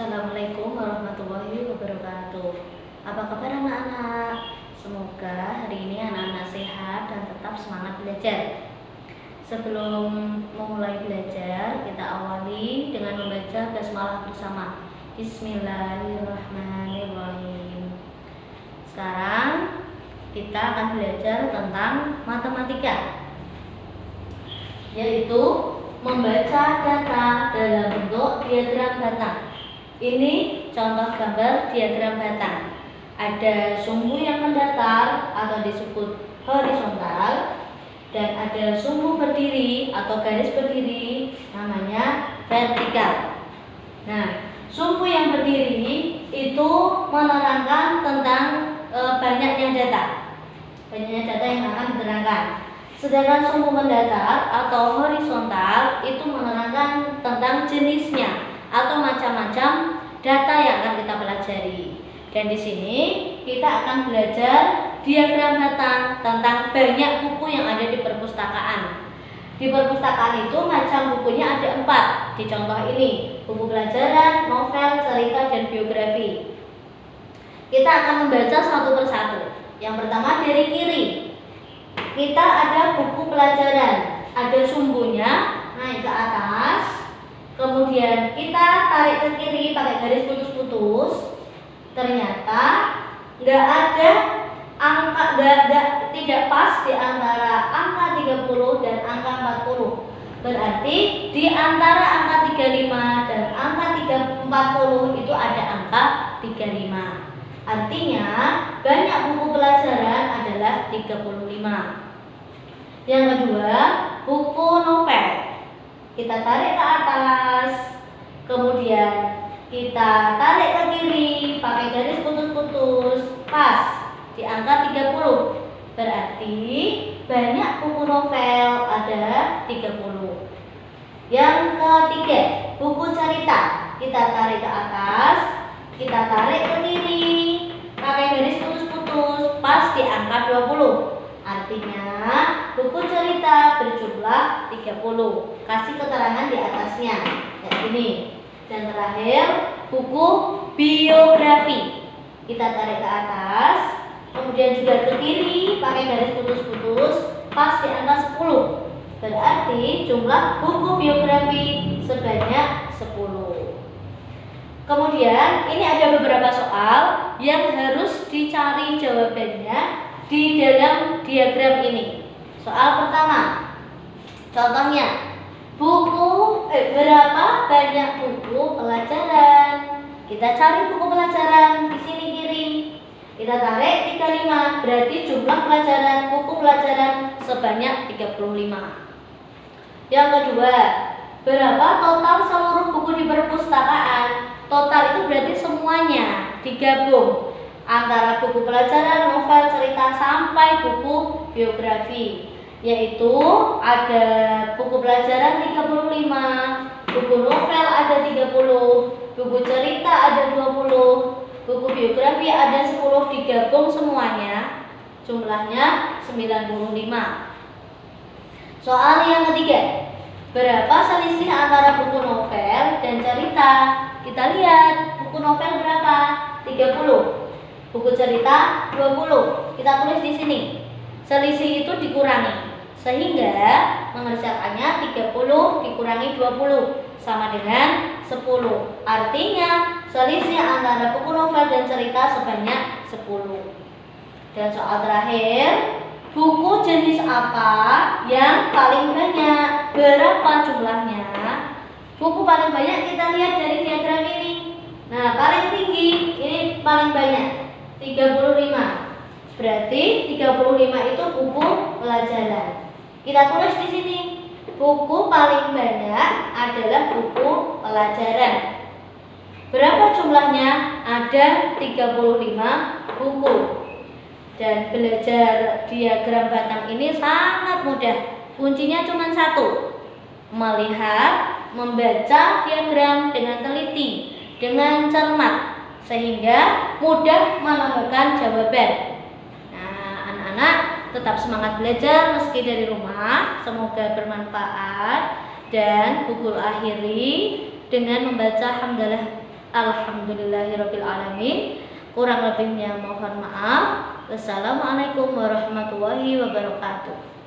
Assalamualaikum warahmatullahi wabarakatuh. Apa kabar anak-anak? Semoga hari ini anak-anak sehat dan tetap semangat belajar. Sebelum memulai belajar, kita awali dengan membaca basmalah bersama. Bismillahirrahmanirrahim. Sekarang kita akan belajar tentang matematika, yaitu membaca data dalam bentuk diagram batang. Ini contoh gambar diagram batang. Ada sumbu yang mendatar atau disebut horizontal, dan ada sumbu berdiri atau garis berdiri namanya vertikal. Nah, sumbu yang berdiri itu menerangkan tentang banyaknya data. Banyaknya data yang akan diterangkan. Sedangkan sumbu mendatar atau horizontal itu menerangkan tentang jenisnya atau macam-macam data yang akan kita pelajari. Dan di sini kita akan belajar diagram batang tentang banyak buku yang ada di perpustakaan. Di perpustakaan itu macam bukunya ada 4. Di contoh ini, buku pelajaran, novel, cerita, dan biografi. Kita akan membaca satu persatu. Yang pertama dari kiri, kita ada buku pelajaran, ada sumbunya naik ke atas. Kemudian kita tarik ke kiri pakai garis putus-putus. Ternyata nggak ada angka, tidak pas di antara angka 30 dan angka 40. Berarti di antara angka 35 dan angka 40 itu ada angka 35. Artinya banyak buku pelajaran adalah 35. Yang kedua, buku novel. Kita tarik ke atas, kemudian kita tarik ke kiri pakai garis putus-putus, pas di angka 30. Berarti banyak buku novel ada 30. Yang ketiga, buku cerita. Kita tarik ke atas, kita tarik ke kiri pakai garis putus-putus, pas di angka 20. Artinya buku cerita berjumlah 30. Kasih keterangan di atasnya kayak gini. Dan terakhir, buku biografi. Kita tarik ke atas, kemudian juga ke kiri pakai garis putus-putus, pas di angka 10. Berarti jumlah buku biografi sebanyak 10. Kemudian ini ada beberapa soal yang harus dicari jawabannya di dalam diagram ini. Soal pertama, contohnya berapa banyak buku pelajaran? Kita cari buku pelajaran di sini kiri. Kita tarik 35, berarti jumlah buku pelajaran sebanyak 35. Yang kedua, berapa total seluruh buku di perpustakaan? Total itu berarti semuanya digabung, antara buku pelajaran, novel, cerita, sampai buku biografi. Yaitu ada buku pelajaran 35, buku novel ada 30, buku cerita ada 20, buku biografi ada 10, digabung semuanya jumlahnya 95. Soal yang ketiga, berapa selisih antara buku novel dan cerita? Kita lihat, buku novel berapa? 30. Buku cerita 20. Kita tulis di sini. Selisih itu dikurangi, sehingga mengerjakannya 30 dikurangi 20 sama dengan 10. Artinya selisih antara buku novel dan cerita sebanyak 10. Dan soal terakhir, buku jenis apa yang paling banyak? Berapa jumlahnya? Buku paling banyak kita lihat dari diagram ini. Nah, paling tinggi ini paling banyak 35. Berarti 35 itu buku pelajaran. Kita tulis di sini, buku paling banyak adalah buku pelajaran. Berapa jumlahnya? Ada 35 buku. Dan belajar diagram batang ini sangat mudah. Kuncinya cuma satu: melihat, membaca diagram dengan teliti, dengan cermat, sehingga mudah menemukan jawaban. Nah, anak-anak tetap semangat belajar meski dari rumah. Semoga bermanfaat. Dan Bu Guru akhiri dengan membaca hamdalah Alhamdulillahirabbil alamin. Kurang lebihnya mohon maaf. Wassalamualaikum warahmatullahi wabarakatuh.